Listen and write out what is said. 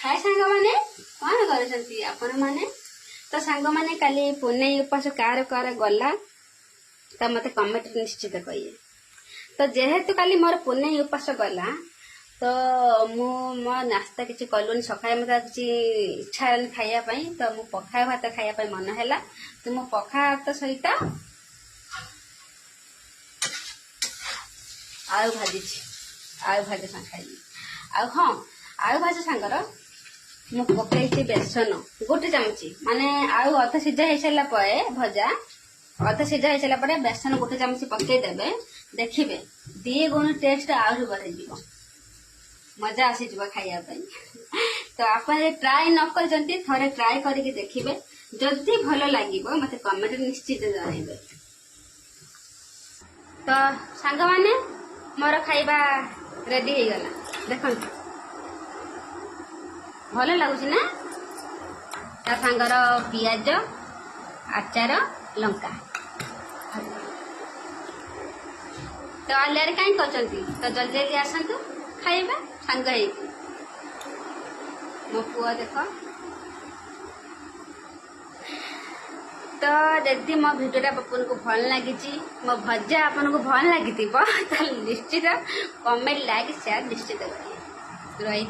हाय सांग माने कौन कर आपण माने तो सांग माने काली पुनेई उपास कार कार गला तो मत कमेंट निश्चित कहिए। तो जेहेतु काली मोर पुनेई उपास गला तो मु मो नास्ता किसी कलुन सकाଳେ मत किसी इच्छा खाइया पई तो मु पखा भात खाइया पई मन हैला तो मु पखा भात सहित आलू भाजी आलू भाजी सांग खाई आ हाँ आलू भाजी सांगर मु पकई बेसन गोटे चामची माने आलू अध सीझा हो सारा पर भजा अध सीझा हो सारा पर बेसन गोटे चामची पकईदेवे देखिए दी गुण टेस्ट आहरी बढ़ मजा आसीज खाइबा तो आप ट्राए न कर थे ट्राए करके देखिए जदि भल लगे मत कमेंट निश्चित जनइबे। तो सांग माने मोर खाइबा रेडी हो गला देखो भल लगुच ना ता सांगर पियाज आचार लंका तो आलिया कहीं कर तो जल्दी जल्दी आसतु खाइबा सांग मो पुआ देख। तो जदि मो भिडियोटा आपन को भल लगी मो भजा आपन को भल लगी तो निश्चित कमेंट लाइक शेयर निश्चित करिए रही।